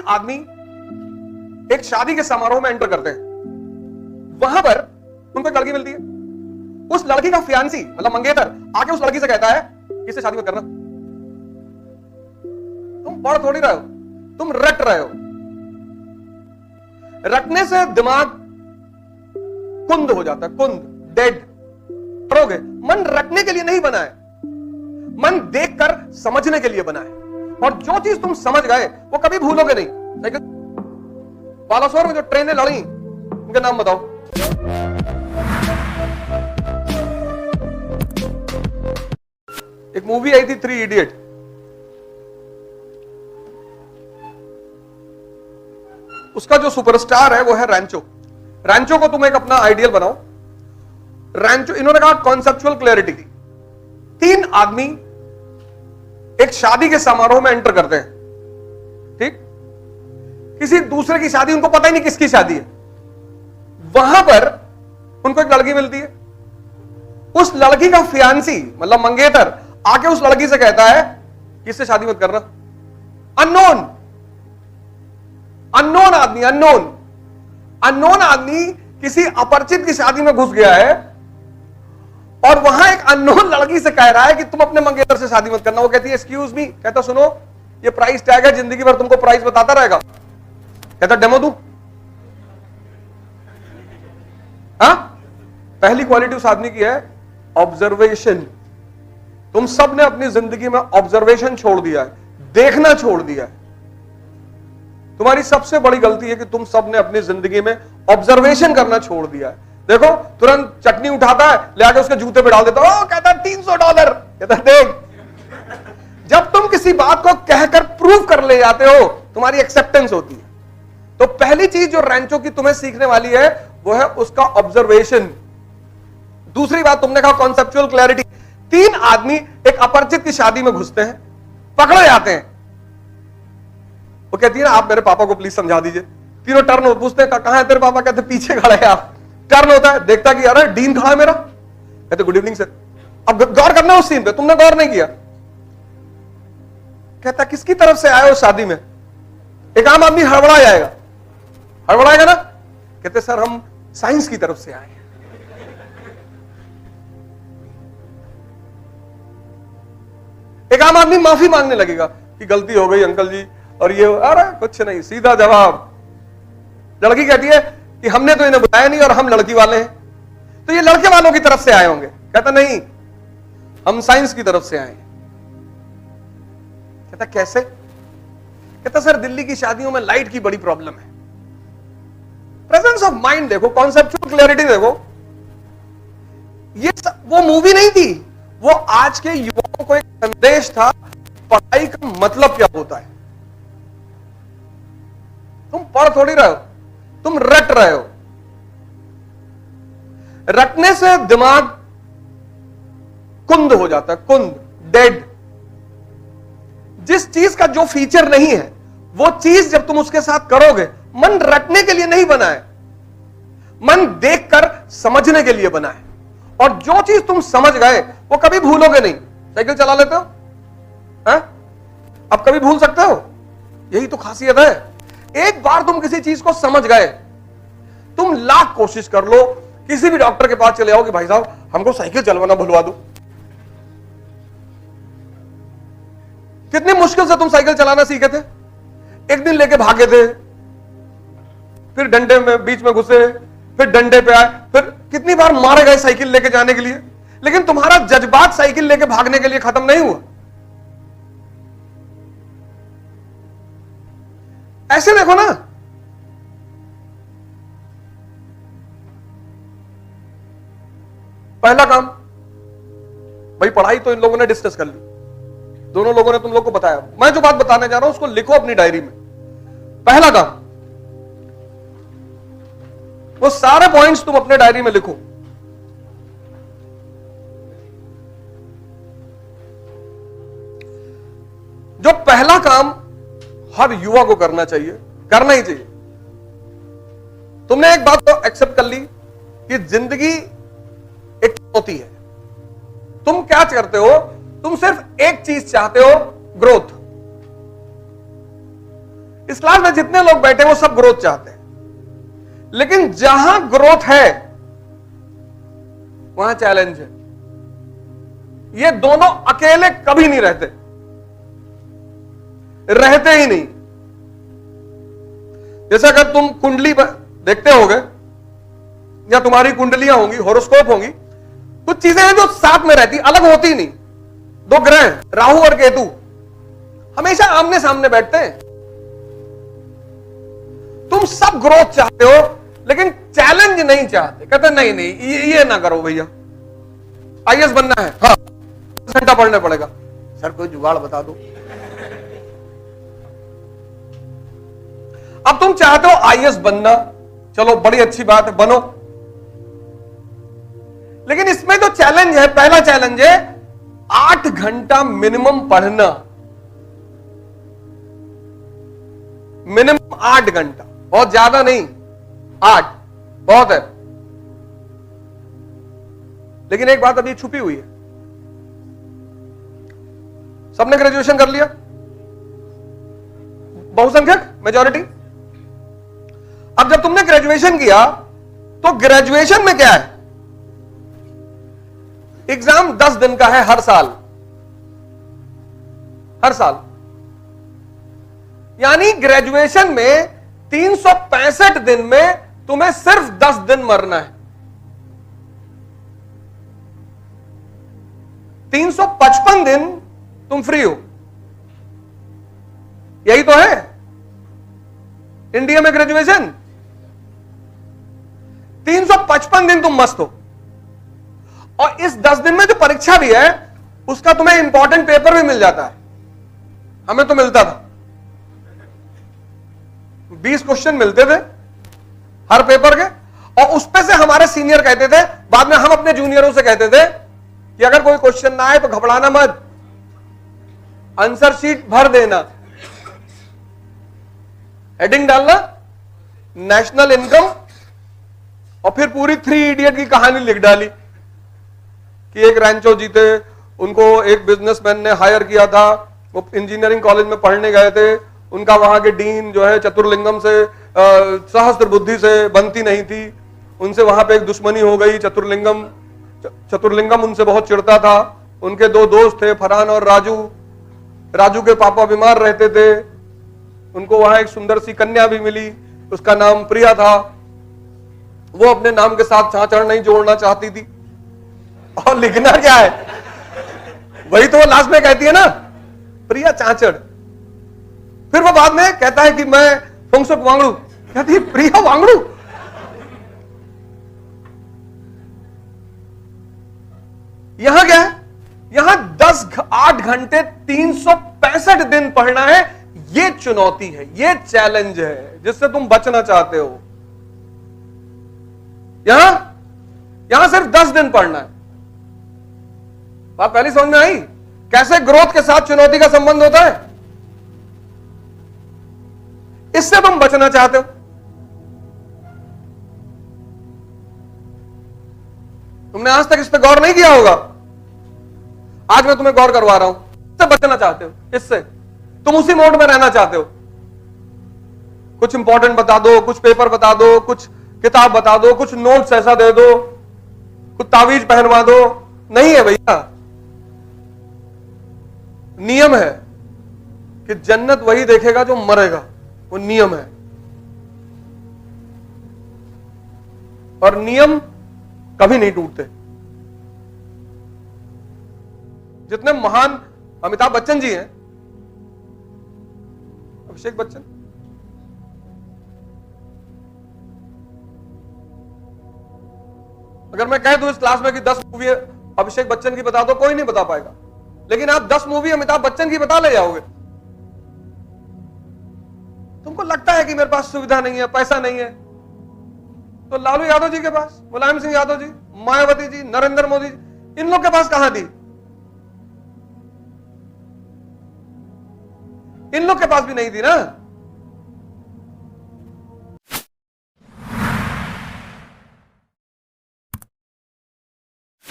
आदमी एक शादी के समारोह में एंटर करते हैं। वहां पर उनको एक लड़की मिलती है। उस लड़की का फियांसी मतलब मंगेतर आके उस लड़की से कहता है इससे शादी मत करना, तुम पढ़ थोड़ी रहे हो, तुम रट रहे हो। रटने से दिमाग कुंद हो जाता है, कुंद, डेड। पढ़ोगे, मन रटने के लिए नहीं बना है, मन देखकर समझने के लिए बना है। और जो चीज तुम समझ गए वो कभी भूलोगे नहीं। बालासोर में जो ट्रेनें लड़ी उनके नाम बताओ। एक मूवी आई थी 3 इडियट, उसका जो सुपरस्टार है वो है रैंचो। रैंचो को तुम एक अपना आइडियल बनाओ। रैंचो, इन्होंने कहा कॉन्सेप्चुअल क्लैरिटी थी। 3 आदमी एक शादी के समारोह में एंटर करते हैं, ठीक? किसी दूसरे की शादी, उनको पता ही नहीं किसकी शादी है। वहां पर उनको एक लड़की मिलती है। उस लड़की का फियांसी मतलब मंगेतर आके उस लड़की से कहता है किससे शादी मत करना। अननोन आदमी, अननोन आदमी किसी अपरिचित की शादी में घुस गया है और वहां एक अननोन लड़की से कह रहा है कि तुम अपने मंगेतर से शादी मत करना। वो कहती है एक्सक्यूज मी, कहता सुनो ये प्राइस टैग है, जिंदगी भर तुमको प्राइस बताता रहेगा। कहता डेमो दूं? हाँ, पहली क्वालिटी उस आदमी की है ऑब्जर्वेशन। तुम सब ने अपनी जिंदगी में ऑब्जर्वेशन छोड़ दिया है, देखना छोड़ दिया है। तुम्हारी सबसे बड़ी गलती है कि तुम सब ने अपनी जिंदगी में ऑब्जर्वेशन करना छोड़ दिया है। देखो, तुरंत चटनी उठाता है, ले आके उसके जूते पे डाल देता है, कहता है $300। कहता देख, जब तुम किसी बात को कहकर प्रूव कर ले जाते हो तुम्हारी एक्सेप्टेंस होती है। तो पहली चीज जो रैंचो की तुम्हें सीखने वाली है वो है उसका ऑब्जर्वेशन। दूसरी बात तुमने कहा कॉन्सेप्चुअल क्लैरिटी। 3 आदमी एक अपरिचित की शादी में घुसते हैं, पकड़े जाते हैं। वो कहती है ना आप मेरे पापा को प्लीज समझा दीजिए। तीनों टर्न हो, पूछते हैं कहां है तेरे पापा? कहते पीछे खड़े हैं आप। टर्न होता है, देखता कि अरे डीन खड़ा है मेरा। कहते गुड इवनिंग सर। अब गौर करना उस सीन पे, तुमने गौर नहीं किया। कहता किसकी तरफ से आए हो शादी में? एक आम आदमी हड़बड़ा जाएगा, हड़बड़ाएगा ना। कहते सर हम साइंस की तरफ से आए हैं। एक आम आदमी माफी मांगने लगेगा कि गलती हो गई अंकल जी, और ये अरे कुछ नहीं, सीधा जवाब। लड़की कहती है कि हमने तो इन्हें बुलाया नहीं और हम लड़की वाले हैं, तो ये लड़के वालों की तरफ से आए होंगे। कहता नहीं, हम साइंस की तरफ से आए हैं। कहता कैसे? कहता सर दिल्ली की शादियों में लाइट की बड़ी प्रॉब्लम है। प्रेजेंस ऑफ माइंड देखो, कॉन्सेप्चुअल क्लैरिटी देखो। ये वो मूवी नहीं थी, वो आज के युवाओं को एक संदेश था पढ़ाई का मतलब क्या होता है। तुम पढ़ थोड़ी रहे हो, तुम रट रहे हो। रटने से दिमाग कुंद हो जाता है, कुंद, डेड। जिस चीज का जो फीचर नहीं है वो चीज जब तुम उसके साथ करोगे, मन रटने के लिए नहीं बना है, मन देखकर समझने के लिए बना है। और जो चीज तुम समझ गए वो कभी भूलोगे नहीं। साइकिल चला लेते हो, है? अब कभी भूल सकते हो? यही तो खासियत है। एक बार तुम किसी चीज को समझ गए, तुम लाख कोशिश कर लो, किसी भी डॉक्टर के पास चले आओ कि भाई साहब हमको साइकिल चलवाना भुलवा दो। कितनी मुश्किल से तुम साइकिल चलाना सीखे थे। एक दिन लेके भागे थे, फिर डंडे में बीच में घुसे, फिर डंडे पे आए, फिर कितनी बार मारे गए साइकिल लेके जाने के लिए, लेकिन तुम्हारा जज्बात साइकिल लेके भागने के लिए खत्म नहीं हुआ। ऐसे देखो ना, पहला काम भाई पढ़ाई तो इन लोगों ने डिस्कस कर ली, दोनों लोगों ने तुम लोग को बताया। मैं जो बात बताने जा रहा हूं उसको लिखो अपनी डायरी में। पहला काम, वो सारे पॉइंट्स तुम अपने डायरी में लिखो। जो पहला काम हर युवा को करना चाहिए, करना ही चाहिए। तुमने एक बात तो एक्सेप्ट कर ली कि जिंदगी एक चुनौती है। तुम क्या करते हो? तुम सिर्फ एक चीज चाहते हो, ग्रोथ। इस क्लास में जितने लोग बैठे वो सब ग्रोथ चाहते हैं, लेकिन जहां ग्रोथ है वहां चैलेंज है। ये दोनों अकेले कभी नहीं रहते ही नहीं। जैसे अगर तुम कुंडली देखते होगे या तुम्हारी कुंडलियां होंगी, हॉरोस्कोप होंगी, कुछ चीजें हैं जो साथ में रहती, अलग होती नहीं। दो ग्रह राहु और केतु हमेशा आमने सामने बैठते हैं। तुम सब ग्रोथ चाहते हो लेकिन चैलेंज नहीं चाहते। कहते नहीं नहीं ये ना करो भैया, आईएएस बनना है, हाँ 10 घंटा पढ़ना पड़ेगा। सर कोई जुगाड़ बता दो। अब तुम चाहते हो आईएएस बनना, चलो बड़ी अच्छी बात है, बनो। लेकिन इसमें जो चैलेंज है, पहला चैलेंज है 8 घंटा मिनिमम पढ़ना। मिनिमम 8 घंटा, बहुत ज्यादा नहीं, 8 बहुत है। लेकिन एक बात अभी छुपी हुई है। सबने ग्रेजुएशन कर लिया, बहुसंख्यक मेजॉरिटी। अब जब तुमने ग्रेजुएशन किया तो ग्रेजुएशन में क्या है? एग्जाम 10 दिन का है हर साल, हर साल। यानी ग्रेजुएशन में 365 दिन में तुम्हें सिर्फ 10 दिन मरना है। 355 दिन तुम फ्री हो। यही तो है इंडिया में ग्रेजुएशन। 355 दिन तुम मस्त हो, और इस 10 दिन में जो परीक्षा भी है उसका तुम्हें इंपॉर्टेंट पेपर भी मिल जाता है। हमें तो मिलता था, 20 क्वेश्चन मिलते थे हर पेपर के, और उस पे से हमारे सीनियर कहते थे, बाद में हम अपने जूनियरों से कहते थे कि अगर कोई क्वेश्चन ना आए तो घबराना मत, आंसर शीट भर देना, हेडिंग डालना नेशनल इनकम, और फिर पूरी 3 इडियट की कहानी लिख डाली कि एक रैंचो जीते, उनको एक बिजनेसमैन ने हायर किया था, वो इंजीनियरिंग कॉलेज में पढ़ने गए थे, उनका वहां के डीन जो है चतुर्लिंगम से सहस्त्र बुद्धि से बनती नहीं थी, उनसे वहां पे एक दुश्मनी हो गई। चतुर्लिंगम उनसे बहुत चिढ़ता था। उनके 2 दोस्त थे, फरहान और राजू। राजू के पापा बीमार रहते थे, उनको वहां एक सुंदर सी कन्या भी मिली, उसका नाम प्रिया था। वो अपने नाम के साथ चाचड़ नहीं जोड़ना चाहती थी, और लिखना क्या है, वही तो वो लास्ट में कहती है ना, प्रिया चाचड़। फिर वो बाद में कहता है कि मैं फुंगसुक वांगड़ू, कहती है प्रिया वांगड़ू। यहां क्या है, यहां 8 घंटे 365 दिन पढ़ना है। ये चुनौती है, ये चैलेंज है जिससे तुम बचना चाहते हो। यहां सिर्फ 10 दिन पढ़ना है। बात पहली समझ में आई कैसे ग्रोथ के साथ चुनौती का संबंध होता है? इससे तुम बचना चाहते हो। तुमने आज तक इस पर गौर नहीं किया होगा, आज मैं तुम्हें गौर करवा रहा हूं। इससे बचना चाहते हो, इससे तुम उसी मोड में रहना चाहते हो। कुछ इंपॉर्टेंट बता दो, कुछ पेपर बता दो, कुछ किताब बता दो, कुछ नोट्स ऐसा दे दो, कुछ तावीज पहनवा दो। नहीं है भैया, नियम है कि जन्नत वही देखेगा जो मरेगा, वो नियम है। और नियम कभी नहीं टूटते। जितने महान अमिताभ बच्चन जी हैं, अभिषेक बच्चन, अगर मैं कह दूं इस क्लास में कि 10 मूवी अभिषेक बच्चन की बता दो, कोई नहीं बता पाएगा। लेकिन आप 10 मूवी अमिताभ बच्चन की बता ले जाओगे। तुमको लगता है कि मेरे पास सुविधा नहीं है, पैसा नहीं है, तो लालू यादव जी के पास, मुलायम सिंह यादव जी, मायावती जी, नरेंद्र मोदी जी, इन लोग के पास कहां थी? इन लोग के पास भी नहीं थी ना।